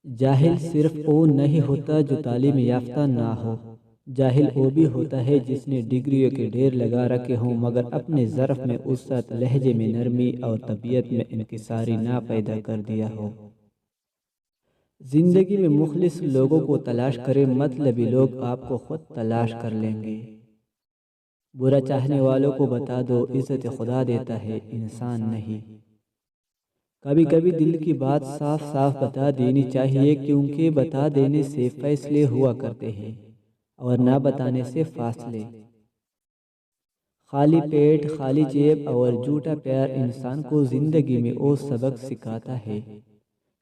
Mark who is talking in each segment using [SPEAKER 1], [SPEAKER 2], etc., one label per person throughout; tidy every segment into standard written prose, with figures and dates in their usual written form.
[SPEAKER 1] جاہل صرف وہ نہیں ہوتا جو تعلیم یافتہ نہ ہو، جاہل وہ بھی ہوتا ہے جس نے ڈگریوں کے ڈھیر لگا رکھے ہوں مگر اپنے ظرف میں وسعت، لہجے میں نرمی اور طبیعت میں انکساری نہ پیدا کر دیا ہو۔ زندگی میں مخلص لوگوں کو تلاش کریں، مطلبی لوگ آپ کو خود تلاش کر لیں گے۔ برا چاہنے والوں کو بتا دو، عزت خدا دیتا ہے، انسان نہیں۔ کبھی کبھی دل کی بات صاف صاف بتا دینی چاہیے، کیونکہ بتا دینے سے فیصلے ہوا کرتے ہیں اور نہ بتانے سے فاصلے۔ خالی پیٹ، خالی جیب اور جھوٹا پیار انسان کو زندگی میں وہ سبق سکھاتا ہے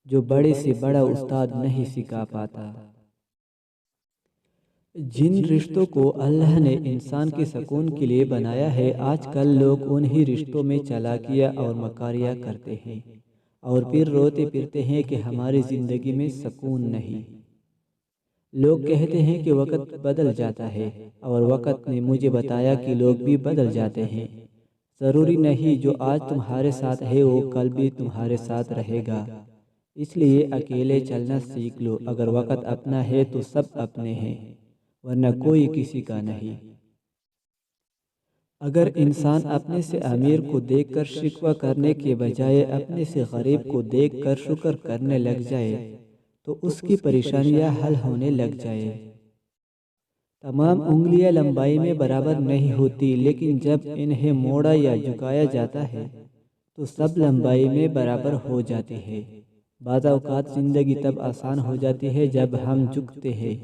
[SPEAKER 1] جو بڑے سے بڑا استاد نہیں سکھا پاتا۔ جن رشتوں کو اللہ نے انسان کے سکون کے لیے بنایا ہے، آج کل لوگ انہی رشتوں میں چالاکیاں اور مکاریاں کرتے ہیں اور پھر روتے پھرتے ہیں کہ ہماری زندگی میں سکون نہیں۔ لوگ کہتے ہیں کہ وقت بدل جاتا ہے، اور وقت نے مجھے بتایا کہ لوگ بھی بدل جاتے ہیں۔ ضروری نہیں جو آج تمہارے ساتھ ہے وہ کل بھی تمہارے ساتھ رہے گا، اس لیے اکیلے چلنا سیکھ لو۔ اگر وقت اپنا ہے تو سب اپنے ہیں، ورنہ کوئی کسی کا نہیں۔ اگر انسان اپنے سے امیر کو دیکھ کر شکوہ کرنے کے بجائے اپنے سے غریب کو دیکھ کر شکر کرنے لگ جائے تو اس کی پریشانیاں حل ہونے لگ جائے۔ تمام انگلیاں لمبائی میں برابر نہیں ہوتی، لیکن جب انہیں موڑا یا جھکایا جاتا ہے تو سب لمبائی میں برابر ہو جاتی ہے۔ بعض اوقات زندگی تب آسان ہو جاتی ہے جب ہم جھکتے ہیں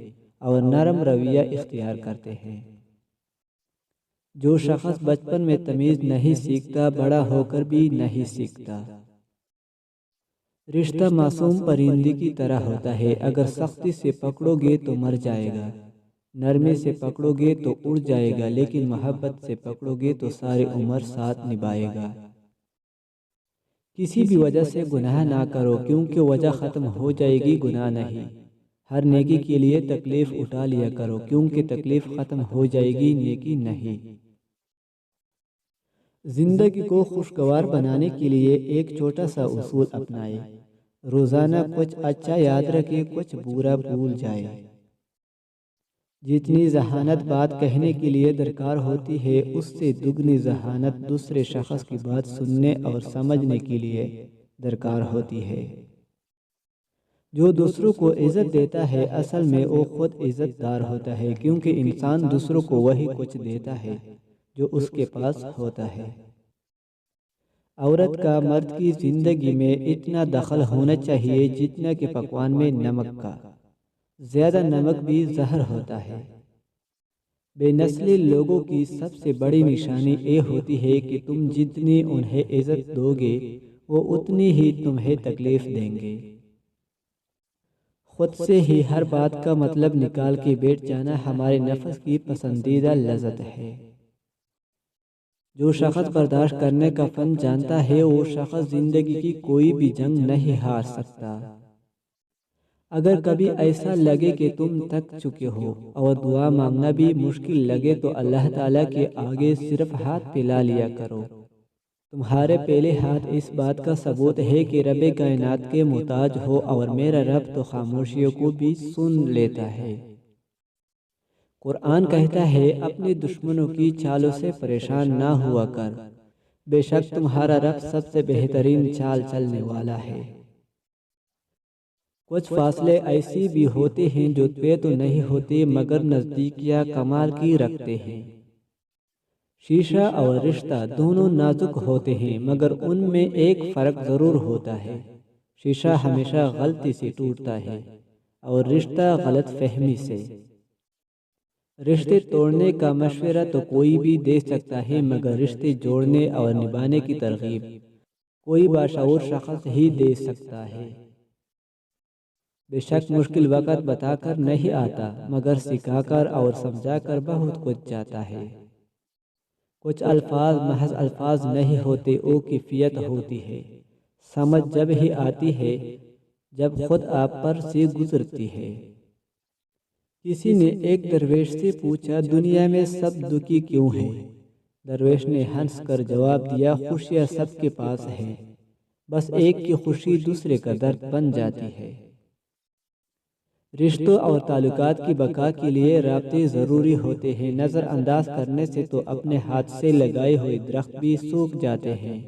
[SPEAKER 1] اور نرم رویہ اختیار کرتے ہیں۔ جو شخص بچپن میں تمیز نہیں سیکھتا، بڑا ہو کر بھی نہیں سیکھتا۔ رشتہ معصوم پرندے کی طرح ہوتا ہے، اگر سختی سے پکڑو گے تو مر جائے گا، نرمی سے پکڑو گے تو اڑ جائے گا، لیکن محبت سے پکڑو گے تو ساری عمر ساتھ نبھائے گا۔ کسی بھی وجہ سے گناہ نہ کرو، کیونکہ وجہ ختم ہو جائے گی، گناہ نہیں۔ ہر نیکی کے لیے تکلیف اٹھا لیا کرو، کیونکہ تکلیف ختم ہو جائے گی، نیکی نہیں۔ زندگی کو خوشگوار بنانے کے لیے ایک چھوٹا سا اصول اپنائیں، روزانہ کچھ اچھا یاد رکھے، کچھ برا بھول جائے۔ جتنی ذہانت بات کہنے کے لیے درکار ہوتی ہے، اس سے دگنی ذہانت دوسرے شخص کی بات سننے اور سمجھنے کے لیے درکار ہوتی ہے۔ جو دوسروں کو عزت دیتا ہے، اصل میں وہ خود عزت دار ہوتا ہے، کیونکہ انسان دوسروں کو وہی کچھ دیتا ہے جو اس کے پاس ہوتا ہے۔ عورت کا مرد کی زندگی میں اتنا دخل ہونا چاہیے جتنا کہ پکوان میں نمک کا، زیادہ نمک بھی زہر ہوتا ہے۔ بے نسلی لوگوں کی سب سے بڑی نشانی یہ ہوتی ہے کہ تم جتنی انہیں عزت دو گے، وہ اتنی ہی تمہیں تکلیف دیں گے۔ خود سے ہی ہر بات کا مطلب نکال کے بیٹھ جانا ہمارے نفس کی پسندیدہ لذت ہے۔ جو شخص برداشت کرنے کا فن جانتا ہے، وہ شخص زندگی کی کوئی بھی جنگ نہیں ہار سکتا۔ اگر کبھی ایسا لگے کہ تم تھک چکے ہو اور دعا مانگنا بھی مشکل لگے تو اللہ تعالیٰ کے آگے صرف ہاتھ پھیلا لیا کرو۔ تمہارے پہلے ہاتھ اس بات کا ثبوت ہے کہ رب کائنات کے محتاج ہو، اور میرا رب تو خاموشیوں کو بھی سن لیتا ہے۔ قرآن کہتا ہے، اپنے دشمنوں کی چالوں سے پریشان نہ ہوا کر، بے شک تمہارا رب سب سے بہترین چال چلنے والا ہے۔ کچھ فاصلے ایسی بھی ہوتے ہیں جو طے تو نہیں ہوتے مگر نزدیکیاں کمال کی رکھتے ہیں۔ شیشہ اور رشتہ دونوں نازک ہوتے ہیں، مگر ان میں ایک فرق ضرور ہوتا ہے۔ شیشہ ہمیشہ غلطی سے ٹوٹتا ہے اور رشتہ غلط فہمی سے۔ رشتے توڑنے کا مشورہ تو کوئی بھی دے سکتا ہے، مگر رشتے جوڑنے اور نبھانے کی ترغیب کوئی باشعور شخص ہی دے سکتا ہے۔ بے شک مشکل وقت بتا کر نہیں آتا، مگر سکھا کر اور سمجھا کر بہت کچھ جاتا ہے۔ کچھ الفاظ محض الفاظ نہیں ہوتے، وہ کیفیت ہوتی ہے۔ سمجھ جب ہی آتی ہے جب خود آپ پر سے گزرتی ہے۔ کسی نے ایک درویش سے پوچھا، دنیا میں سب دکھی کیوں ہیں؟ درویش نے ہنس کر جواب دیا، خوشیاں سب کے پاس ہیں، بس ایک کی خوشی دوسرے کا درد بن جاتی ہے۔ رشتوں اور تعلقات کی بقا کے لیے رابطے ضروری ہوتے ہیں۔ نظر انداز کرنے سے تو اپنے ہاتھ سے لگائے ہوئے درخت بھی سوکھ جاتے ہیں۔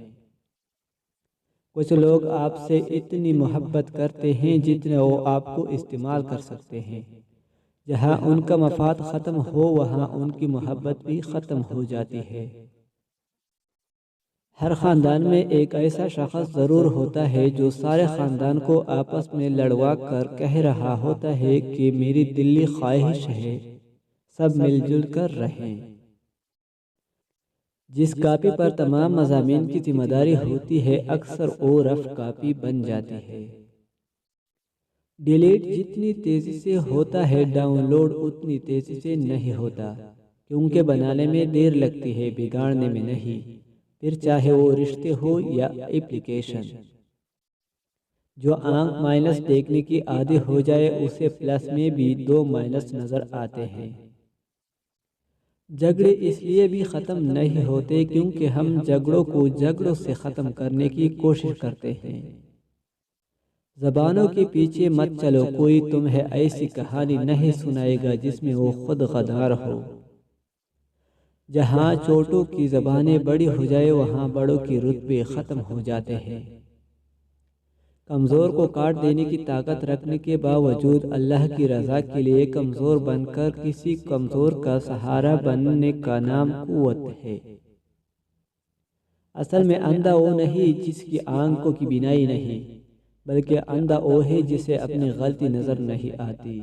[SPEAKER 1] کچھ لوگ آپ سے اتنی محبت کرتے ہیں جتنا وہ آپ کو استعمال کر سکتے ہیں۔ جہاں ان کا مفاد ختم ہو وہاں ان کی محبت بھی ختم ہو جاتی ہے۔ ہر خاندان میں ایک ایسا شخص ضرور ہوتا ہے جو سارے خاندان کو آپس میں لڑوا کر کہہ رہا ہوتا ہے کہ میری دلی خواہش ہے سب مل جل کر رہیں۔ جس کاپی پر تمام مضامین کی ذمہ داری ہوتی ہے اکثر وہ رف کاپی بن جاتی ہے۔ ڈیلیٹ جتنی تیزی سے ہوتا ہے ڈاؤن لوڈ اتنی تیزی سے نہیں ہوتا، کیونکہ بنانے میں دیر لگتی ہے بگاڑنے میں نہیں، پھر چاہے وہ رشتے ہو یا اپلیکیشن۔ جو آنکھ مائنس دیکھنے کی عادی ہو جائے اسے پلس میں بھی 2 مائنس نظر آتے ہیں۔ جھگڑے اس لیے بھی ختم نہیں ہوتے کیونکہ ہم جھگڑوں کو جھگڑوں سے ختم کرنے کی کوشش کرتے ہیں۔ زبانوں کے پیچھے مت چلو، کوئی تمہیں ایسی کہانی نہیں سنائے گا جس میں وہ خود غدار ہو۔ جہاں چھوٹوں کی زبانیں بڑی ہو جائے وہاں بڑوں کے رتبے ختم ہو جاتے ہیں۔ کمزور کو کاٹ دینے کی طاقت رکھنے کے باوجود اللہ کی رضا کے لیے کمزور بن کر کسی کمزور کا سہارا بننے کا نام قوت ہے۔ اصل میں اندھا وہ نہیں جس کی آنکھوں کی بینائی نہیں، بلکہ اندھا وہ ہے جسے اپنی غلطی نظر نہیں آتی۔